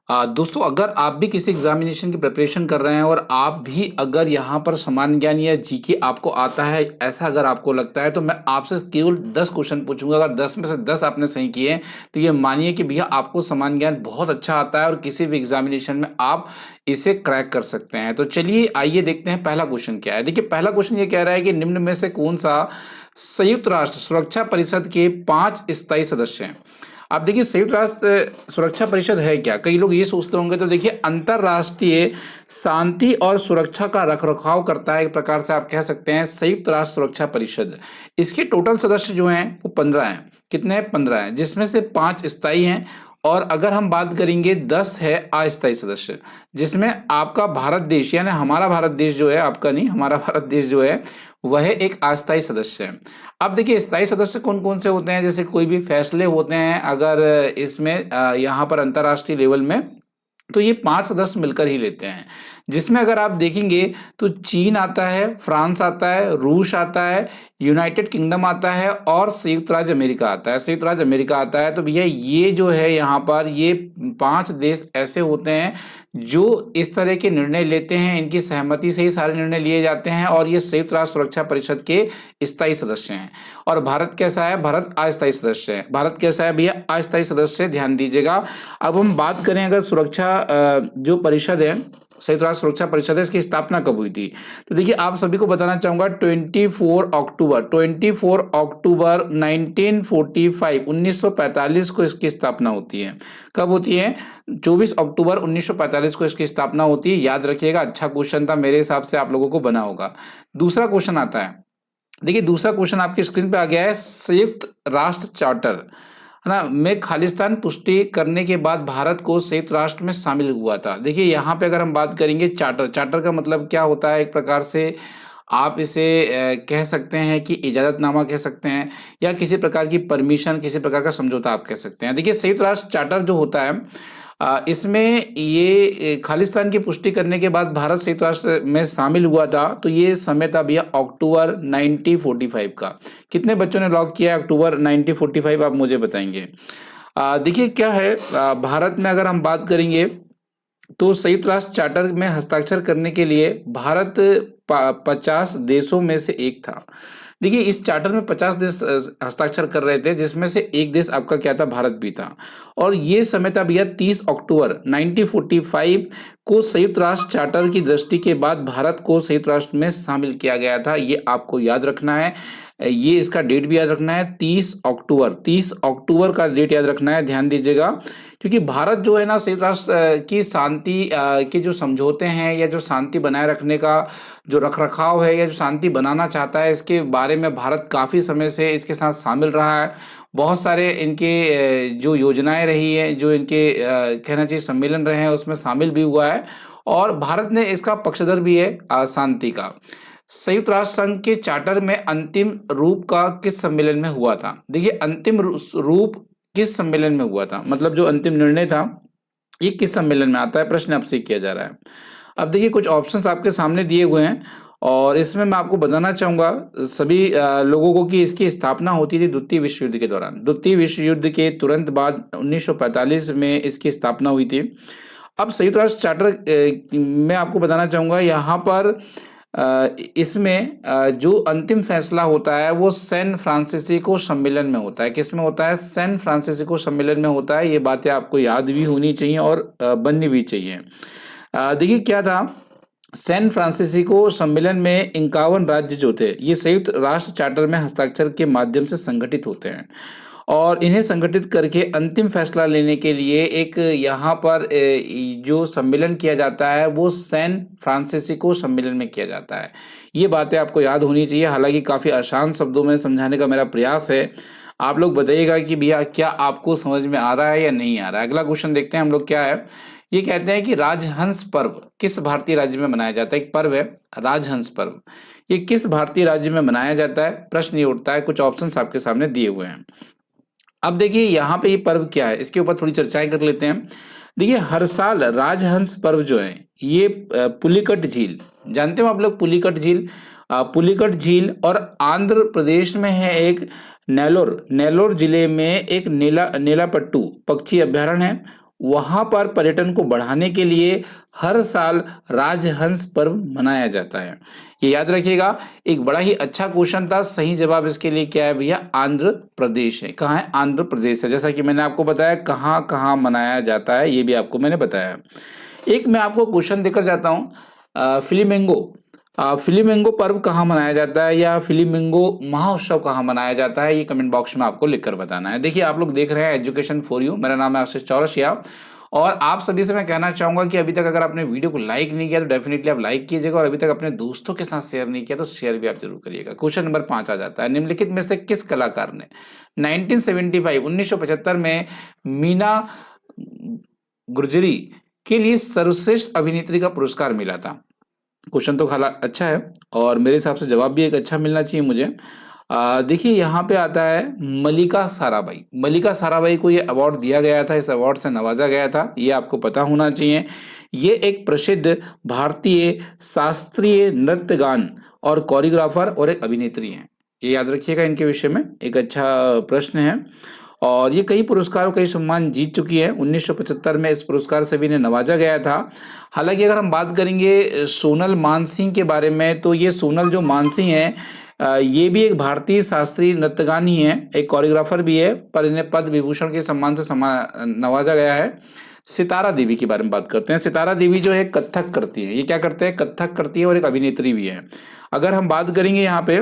दोस्तों, अगर आप भी किसी एग्जामिनेशन की प्रिपरेशन कर रहे हैं और आप भी अगर यहाँ पर सामान्य ज्ञान या जीके आपको आता है, ऐसा अगर आपको लगता है, तो मैं आपसे केवल 10 क्वेश्चन पूछूंगा। अगर 10 में से 10 आपने सही किए तो ये मानिए कि भैया आपको सामान्य ज्ञान बहुत अच्छा आता है और किसी भी एग्जामिनेशन में आप इसे क्रैक कर सकते हैं। तो चलिए आइए देखते हैं पहला क्वेश्चन क्या है। देखिए, पहला क्वेश्चन ये कह रहा है कि निम्न में से कौन सा संयुक्त राष्ट्र सुरक्षा परिषद के 5 स्थायी सदस्य हैं। आप देखिए, संयुक्त राष्ट्र सुरक्षा परिषद है क्या, कई लोग ये सोचते होंगे। तो देखिए, अंतरराष्ट्रीय शांति और सुरक्षा का रखरखाव करता है, एक प्रकार से आप कह सकते हैं संयुक्त राष्ट्र सुरक्षा परिषद। इसके टोटल सदस्य जो हैं वो 15 हैं। कितने हैं? 15 हैं, जिसमें से 5 स्थायी हैं और अगर हम बात करेंगे 10 है अस्थायी सदस्य, जिसमें आपका भारत देश यानी हमारा भारत देश जो है, आपका नहीं, हमारा भारत देश जो है वह एक अस्थायी सदस्य है। अब देखिए, स्थायी सदस्य कौन कौन से होते हैं। जैसे कोई भी फैसले होते हैं अगर इसमें यहाँ पर अंतर्राष्ट्रीय लेवल में, तो ये 5 सदस्य मिलकर ही लेते हैं। जिसमें अगर आप देखेंगे तो चीन आता है, फ्रांस आता है, रूस आता है, यूनाइटेड किंगडम आता है और संयुक्त राज्य अमेरिका आता है। संयुक्त राज्य अमेरिका आता है तो भैया ये जो है यहाँ पर ये 5 देश ऐसे होते हैं जो इस तरह के निर्णय लेते हैं, इनकी सहमति से ही सारे निर्णय लिए जाते हैं और ये संयुक्त राष्ट्र सुरक्षा परिषद के स्थायी सदस्य हैं। और भारत कैसा है? भारत अस्थायी सदस्य है। भारत कैसा है भैया? अस्थायी सदस्य, ध्यान दीजिएगा। अब हम बात करें अगर सुरक्षा जो परिषद है, संयुक्त राष्ट्र सुरक्षा परिषद है, इसकी स्थापना कब हुई थी? तो देखिए, आप सभी को बताना चाहूंगा 24 अक्टूबर 1945 को इसकी स्थापना होती है। कब होती है? 24 अक्टूबर 1945 को इसकी स्थापना होती है। याद रखिएगा, अच्छा क्वेश्चन था, मेरे हिसाब से आप लोगों को बना होगा। दूसरा क्वेश्चन आता है, देखिए दूसरा क्वेश्चन आपकी स्क्रीन पे आ गया है। संयुक्त राष्ट्र चार्टर है ना में खालिस्तान पुष्टि करने के बाद भारत को संयुक्त राष्ट्र में शामिल हुआ था। देखिए, यहाँ पे अगर हम बात करेंगे चार्टर, चार्टर का मतलब क्या होता है? एक प्रकार से आप इसे कह सकते हैं कि इजाजतनामा कह सकते हैं या किसी प्रकार की परमिशन, किसी प्रकार का समझौता आप कह सकते हैं। देखिए, संयुक्त राष्ट्र चार्टर जो होता है इसमें ये खालिस्तान की पुष्टि करने के बाद भारत संयुक्त राष्ट्र में शामिल हुआ था। तो ये समय था भैया अक्टूबर 1945 का। कितने बच्चों ने लॉक किया है अक्टूबर 1945? आप मुझे बताएंगे। देखिए क्या है, भारत में अगर हम बात करेंगे तो संयुक्त राष्ट्र चार्टर में हस्ताक्षर करने के लिए भारत 50 देशों में से एक था। देखिए, इस चार्टर में 50 देश हस्ताक्षर कर रहे थे, जिसमें से एक देश आपका क्या था? भारत भी था। और ये समय था भैया 30 अक्टूबर 1945 को संयुक्त राष्ट्र चार्टर की दृष्टि के बाद भारत को संयुक्त राष्ट्र में शामिल किया गया था। ये आपको याद रखना है, ये इसका डेट भी याद रखना है। 30 अक्टूबर का डेट याद रखना है, ध्यान दीजिएगा। क्योंकि भारत जो है ना, संयुक्त राष्ट्र की शांति के जो समझौते हैं या जो शांति बनाए रखने का जो रखरखाव है या जो शांति बनाना चाहता है, इसके बारे में भारत काफ़ी समय से इसके साथ शामिल रहा है। बहुत सारे इनके जो योजनाएं रही है, जो इनके कहना चाहिए सम्मेलन रहे हैं, उसमें शामिल भी हुआ है और भारत ने इसका पक्षधर भी है शांति का। संयुक्त राष्ट्र संघ के चार्टर में अंतिम रूप का किस सम्मेलन में हुआ था? देखिए, अंतिम रूप किस सम्मेलन में हुआ था, मतलब जो अंतिम निर्णय था ये किस सम्मेलन में आता है, प्रश्न आपसे किया जा रहा है। अब देखिए, कुछ ऑप्शंस आपके सामने दिए हुए हैं और इसमें मैं आपको बताना चाहूंगा सभी लोगों को कि इसकी स्थापना होती थी द्वितीय विश्व युद्ध के दौरान। द्वितीय विश्व युद्ध के तुरंत बाद 1945 में इसकी स्थापना हुई थी। अब संयुक्त राष्ट्र चार्टर मैं आपको बताना चाहूंगा यहाँ पर इसमें जो अंतिम फैसला होता है वो सैन फ्रांसिस्को सम्मेलन में होता है। किसमें होता है? सैन फ्रांसिस्को सम्मेलन में होता है। ये बातें आपको याद भी होनी चाहिए और बननी भी चाहिए। देखिए क्या था, सैन फ्रांसिस्को सम्मेलन में 51 राज्य जो थे ये संयुक्त राष्ट्र चार्टर में हस्ताक्षर के माध्यम से संगठित होते हैं और इन्हें संगठित करके अंतिम फैसला लेने के लिए एक यहाँ पर जो सम्मेलन किया जाता है वो सैन फ्रांसिस्को सम्मेलन में किया जाता है। ये बातें आपको याद होनी चाहिए। हालांकि काफ़ी आसान शब्दों में समझाने का मेरा प्रयास है। आप लोग बताइएगा कि भैया क्या आपको समझ में आ रहा है या नहीं आ रहा है। अगला क्वेश्चन देखते हैं हम लोग क्या है। ये कहते हैं कि राजहंस पर्व किस भारतीय राज्य में मनाया जाता है? एक पर्व है राजहंस पर्व, ये किस भारतीय राज्य में मनाया जाता है? प्रश्न ये उठता है। कुछ ऑप्शंस आपके सामने दिए हुए हैं। अब देखिए यहाँ पे ये पर्व क्या है, इसके ऊपर थोड़ी चर्चाएं कर लेते हैं। देखिए, हर साल राजहंस पर्व जो है ये पुलिकट झील, जानते हो आप लोग पुलिकट झील? पुलिकट झील और आंध्र प्रदेश में है एक नेलोर, नेलोर जिले में एक नीलापट्टू पक्षी अभ्यारण्य है। वहां पर पर्यटन को बढ़ाने के लिए हर साल राजहंस पर्व मनाया जाता है। ये याद रखिएगा, एक बड़ा ही अच्छा क्वेश्चन था। सही जवाब इसके लिए क्या है भैया, आंध्र प्रदेश है। कहाँ है, आंध्र प्रदेश है। जैसा कि मैंने आपको बताया कहाँ कहाँ मनाया जाता है, ये भी आपको मैंने बताया। एक मैं आपको क्वेश्चन देकर जाता हूँ, फ्लिमिंगो फ्लिमिंगो पर्व कहाँ मनाया जाता है या फ्लिमिंगो महोत्सव कहाँ मनाया जाता है, ये कमेंट बॉक्स में आपको लिखकर बताना है। देखिए आप लोग देख रहे हैं एजुकेशन फॉर यू, मेरा नाम है आशीष चौरसिया और आप सभी से मैं कहना चाहूंगा कि अभी तक अगर आपने वीडियो को लाइक नहीं किया तो डेफिनेटली आप लाइक कीजिएगा और अभी तक अपने दोस्तों के साथ शेयर नहीं किया तो शेयर भी आप जरूर करिएगा। क्वेश्चन नंबर 5 आ जाता है, निम्नलिखित में से किस कलाकार ने 1975 में मीना गुर्जरी के लिए सर्वश्रेष्ठ अभिनेत्री का पुरस्कार मिला था। क्वेश्चन तो खाला अच्छा है और मेरे हिसाब से जवाब भी एक अच्छा मिलना चाहिए मुझे। देखिए यहाँ पे आता है मल्लिका साराभाई। मल्लिका साराभाई को ये अवार्ड दिया गया था, इस अवार्ड से नवाजा गया था, ये आपको पता होना चाहिए। ये एक प्रसिद्ध भारतीय शास्त्रीय नृत्य गान और कोरियोग्राफर और एक अभिनेत्री हैं। ये याद रखिएगा, इनके विषय में एक अच्छा प्रश्न है और ये कई पुरस्कारों कई सम्मान जीत चुकी है। 1975 में इस पुरस्कार से भी इन्हें नवाजा गया था। हालांकि अगर हम बात करेंगे सोनल मानसिंह के बारे में तो ये सोनल जो मानसिंह है ये भी एक भारतीय शास्त्रीय नृत्यगान ही है, एक कोरियोग्राफर भी है, पर इन्हें पद्म विभूषण के सम्मान से नवाजा गया है। सितारा देवी के बारे में बात करते हैं। सितारा देवी जो है कथक करती है, ये क्या करते हैं, कथक करती है और एक अभिनेत्री भी है। अगर हम बात करेंगे यहाँ पे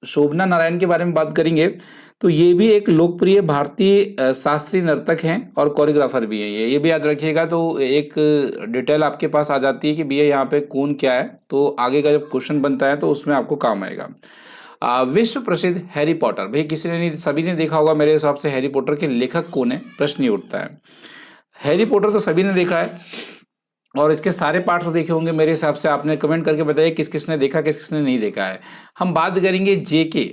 शोभना नारायण के बारे में बात करेंगे तो ये भी एक लोकप्रिय भारतीय शास्त्रीय नर्तक हैं और कोरियोग्राफर भी हैं। ये भी याद रखिएगा, तो एक डिटेल आपके पास आ जाती है कि भैया यहाँ पे कौन क्या है, तो आगे का जब क्वेश्चन बनता है तो उसमें आपको काम आएगा। विश्व प्रसिद्ध हैरी पॉटर, भाई किसी ने नहीं, सभी ने देखा होगा मेरे हिसाब से। हैरी पॉटर के लेखक कौन है, प्रश्न ही उठता है। हैरी पॉटर तो सभी ने देखा है और इसके सारे पार्ट्स देखे होंगे मेरे हिसाब से। आपने कमेंट करके बताइए किस किसने देखा, किस किसने नहीं देखा है। हम बात करेंगे जेके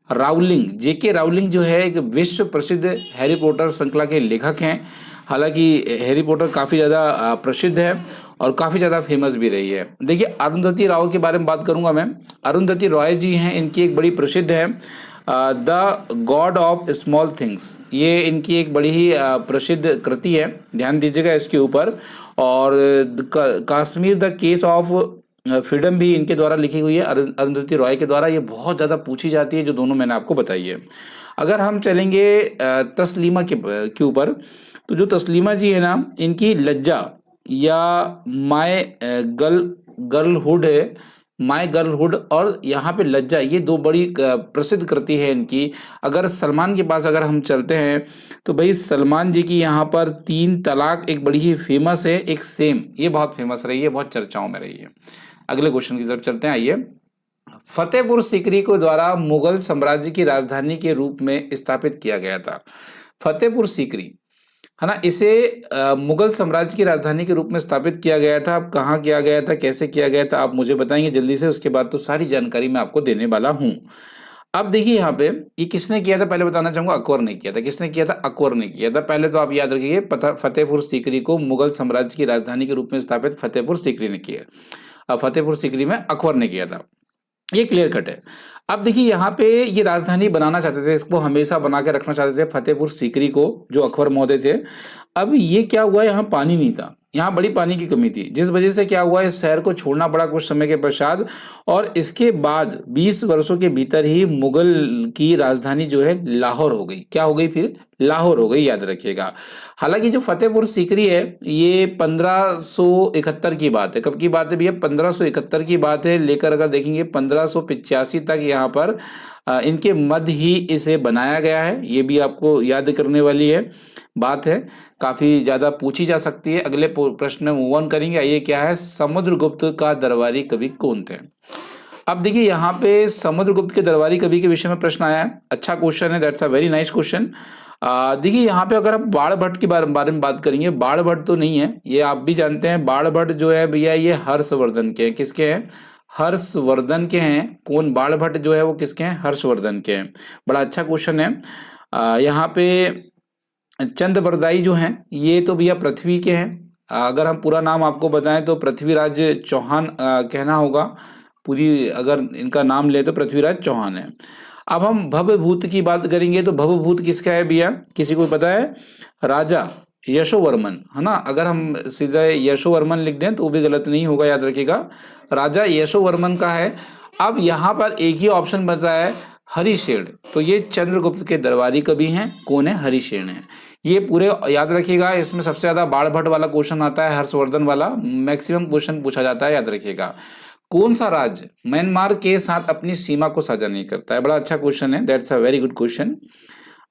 राउलिंग। जेके राउलिंग जो है एक विश्व प्रसिद्ध हैरी पॉटर श्रृंखला के लेखक हैं। हालांकि हैरी पॉटर काफ़ी ज़्यादा प्रसिद्ध है और काफ़ी ज़्यादा फेमस भी रही है। देखिए अरुंधति राव के बारे में बात करूंगा मैं। अरुंधति रॉय जी हैं, इनकी एक बड़ी प्रसिद्ध है the God of small things. ये इनकी एक बड़ी ही प्रसिद्ध कृति है, ध्यान दीजिएगा इसके ऊपर। और Kashmir the case of freedom भी इनके द्वारा लिखी हुई है, अरुंधति रॉय के द्वारा। ये बहुत ज़्यादा पूछी जाती है, जो दोनों मैंने आपको बताई है। अगर हम चलेंगे तस्लीमा के ऊपर, तो जो तस्लीमा जी है ना, इनकी लज्जा या माय गर्लहुड है, माय गर्लहुड और यहाँ पे लज्जा, ये दो बड़ी प्रसिद्ध कृति है इनकी। अगर सलमान के पास अगर हम चलते हैं तो भाई सलमान जी की यहाँ पर 3 तलाक एक बड़ी ही फेमस है, एक सेम, ये बहुत फेमस रही है, बहुत चर्चाओं में रही है। अगले क्वेश्चन की तरफ चलते हैं, आइए। फतेहपुर सीकरी को द्वारा मुगल साम्राज्य की राजधानी के रूप में स्थापित किया गया था। फतेहपुर सीकरी है ना, इसे मुगल साम्राज्य की राजधानी के रूप में स्थापित किया गया था। अब कहाँ किया गया था, कैसे किया गया था, आप मुझे बताएंगे जल्दी से, उसके बाद तो सारी जानकारी मैं आपको देने वाला हूँ। अब देखिए यहाँ पे ये किसने किया था, पहले बताना चाहूंगा, अकबर ने किया था। किसने किया था, अकबर ने किया था। पहले तो आप याद रखिए, फतेहपुर सीकरी को मुगल साम्राज्य की राजधानी के रूप में स्थापित फतेहपुर सीकरी ने किया। फतेहपुर सीकरी में अकबर ने किया था, ये क्लियर कट है। अब देखिए यहाँ पे ये राजधानी बनाना चाहते थे, इसको हमेशा बना के रखना चाहते थे फतेहपुर सीकरी को, जो अकबर महोदय थे। अब ये क्या हुआ, यहाँ पानी नहीं था, यहाँ बड़ी पानी की कमी थी, जिस वजह से क्या हुआ, इस शहर को छोड़ना पड़ा कुछ समय के पश्चात। और इसके बाद 20 वर्षों के भीतर ही मुगल की राजधानी जो है लाहौर हो गई। क्या हो गई, फिर लाहौर हो गई, याद रखिएगा। हालांकि जो फतेहपुर सीकरी है ये 1571 की बात है। कब की बात है भैया, 1571 की बात है। लेकर अगर देखेंगे 1585 तक यहाँ पर इनके मध्य ही इसे बनाया गया है। ये भी आपको याद करने वाली है बात है, काफी ज्यादा पूछी जा सकती है। अगले प्रश्न में मूव ऑन करेंगे, आइए क्या है, समुद्रगुप्त का दरबारी कवि कौन थे। अब देखिए यहाँ पे समुद्रगुप्त के दरबारी कवि के विषय में प्रश्न आया है, अच्छा क्वेश्चन है, that's a very nice question. देखिए यहाँ पे अगर आप बाण भट्ट के बारे में बात करेंगे, बाण भट्ट तो नहीं है, ये आप भी जानते हैं। बाण भट्ट जो है भैया ये हर्षवर्धन के हैं। किसके हैं, हर्षवर्धन के हैं। कौन, बाण भट्ट जो है वो किसके हैं, हर्षवर्धन के हैं। बड़ा अच्छा क्वेश्चन है। यहाँ पे चंद्रबरदाई जो हैं ये तो भैया पृथ्वी के हैं। अगर हम पूरा नाम आपको बताएं तो पृथ्वीराज चौहान कहना होगा, पूरी अगर इनका नाम ले तो पृथ्वीराज चौहान है। अब हम भवभूत की बात करेंगे तो भवभूत किसका है भैया, किसी को पता है? राजा यशोवर्मन, है ना। अगर हम सीधा यशोवर्मन लिख दें तो वो भी गलत नहीं होगा, याद रखिएगा, राजा यशोवर्मन का है। अब यहाँ पर एक ही ऑप्शन बचा है, हरिशेन। तो ये चंद्रगुप्त के दरबारी कवि हैं, कौन है? हरिशेन है। ये पूरे याद रखिएगा, इसमें सबसे ज्यादा बाण भट्ट वाला क्वेश्चन आता है, हर्षवर्धन वाला मैक्सिमम क्वेश्चन पूछा जाता है, याद रखिएगा। कौन सा राज्य म्यांमार के साथ अपनी सीमा को साझा नहीं करता है? बड़ा अच्छा क्वेश्चन है, that's a very good question.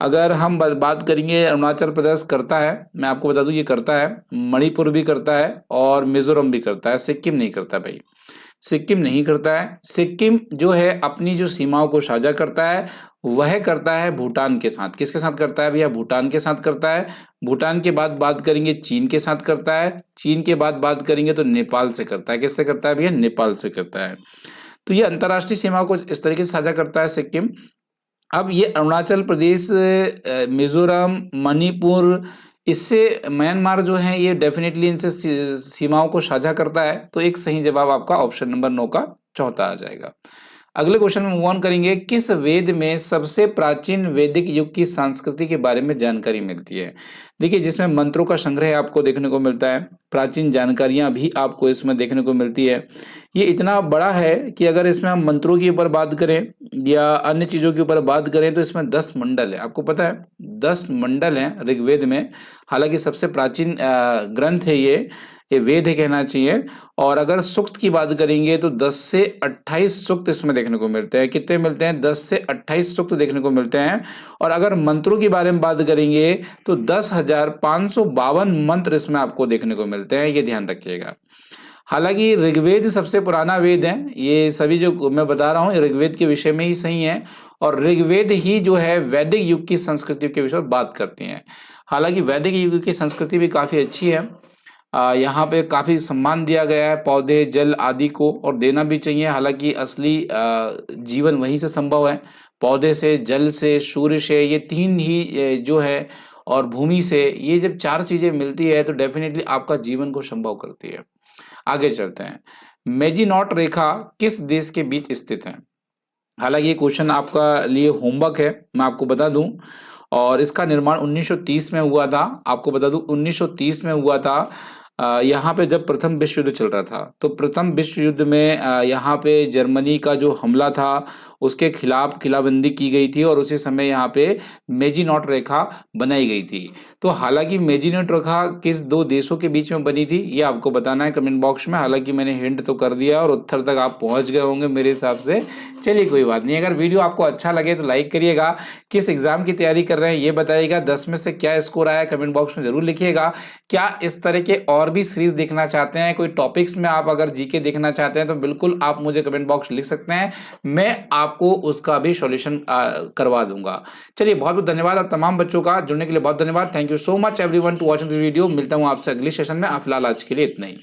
अगर हम बात करेंगे, अरुणाचल प्रदेश करता है, मैं आपको बता दूं ये करता है, मणिपुर भी करता है और मिजोरम भी करता है, सिक्किम नहीं करता भाई, सिक्किम नहीं करता है। सिक्किम जो है अपनी जो सीमाओं को साझा करता है, वह करता है भूटान के साथ। किसके साथ करता है भैया? भूटान के साथ करता है। भूटान के बाद बात करेंगे चीन के साथ करता है। चीन के बाद बात करेंगे तो नेपाल से करता है। किससे करता है भैया? नेपाल से करता है। तो ये अंतर्राष्ट्रीय सीमाओं को इस तरीके से साझा करता है सिक्किम। अब ये अरुणाचल प्रदेश, मिजोरम, मणिपुर, इससे म्यांमार जो है ये डेफिनेटली इनसे सीमाओं को साझा करता है। तो एक सही जवाब आपका ऑप्शन नंबर 9 का चौथा आ जाएगा। अगले क्वेश्चन में मूव ऑन करेंगे। किस वेद में सबसे प्राचीन वैदिक युग की संस्कृति के बारे में जानकारी मिलती है? देखिए, जिसमें मंत्रों का संग्रह आपको देखने को मिलता है, प्राचीन जानकारियां भी आपको इसमें देखने को मिलती है। ये इतना बड़ा है कि अगर इसमें हम मंत्रों के ऊपर बात करें या अन्य चीजों के ऊपर बात करें तो इसमें 10 मंडल है। आपको पता है 10 मंडल हैं ऋग्वेद में। हालांकि सबसे प्राचीन ग्रंथ है ये वेद है कहना चाहिए। और अगर सूक्त की बात करेंगे तो 10 से 28 सूक्त इसमें देखने को मिलते हैं। कितने मिलते हैं? 10 से 28 सूक्त देखने को मिलते हैं। और अगर मंत्रों के बारे में बात करेंगे तो 10,552 मंत्र इसमें आपको देखने को मिलते हैं, ये ध्यान रखिएगा। हालांकि ऋग्वेद सबसे पुराना वेद है, ये सभी जो मैं बता रहा हूँ ऋग्वेद के विषय में ही सही है। और ऋग्वेद ही जो है वैदिक युग की संस्कृति के विषय में बात करती हैं। हालांकि वैदिक युग की संस्कृति भी काफी अच्छी है। यहाँ पे काफी सम्मान दिया गया है पौधे, जल आदि को, और देना भी चाहिए। हालांकि असली जीवन वहीं से संभव है, पौधे से, जल से, सूर्य से, ये तीन ही जो है, और भूमि से, ये जब चार चीजें मिलती है तो डेफिनेटली आपका जीवन को संभव करती है। आगे चलते हैं। मेजिनॉट रेखा किस देश के बीच स्थित है? हालांकि ये क्वेश्चन आपका लिए होमवर्क है, मैं आपको बता दूं। और इसका निर्माण 1930 में हुआ था। आपको बता दूं 1930 में हुआ था। यहाँ पे जब प्रथम विश्व युद्ध चल रहा था, तो प्रथम विश्व युद्ध में यहाँ पे जर्मनी का जो हमला था उसके खिलाफ किलाबंदी की गई थी, और उसी समय यहाँ पे मेजिनॉट रेखा बनाई गई थी। तो हालांकि मेजिनॉट रेखा किस दो देशों के बीच में बनी थी ये आपको बताना है कमेंट बॉक्स में। हालांकि मैंने हिंट तो कर दिया और उत्तर तक आप पहुंच गए होंगे मेरे हिसाब से। चलिए कोई बात नहीं। अगर वीडियो आपको अच्छा लगे तो लाइक करिएगा। किस एग्जाम की तैयारी कर रहे हैं ये बताइएगा। 10 में से क्या स्कोर आया कमेंट बॉक्स में जरूर लिखिएगा। क्या इस तरह के और भी सीरीज देखना चाहते हैं, कोई टॉपिक्स में आप अगर जीके देखना चाहते हैं तो बिल्कुल आप मुझे कमेंट बॉक्स लिख सकते हैं, मैं आपको उसका भी सॉल्यूशन करवा दूंगा। चलिए बहुत बहुत धन्यवाद आप तमाम बच्चों का, जुड़ने के लिए बहुत धन्यवाद। Thank you so much everyone to watching this video. मिलता हूं आपसे अगली सेशन में। फिलहाल आज के लिए इतना ही।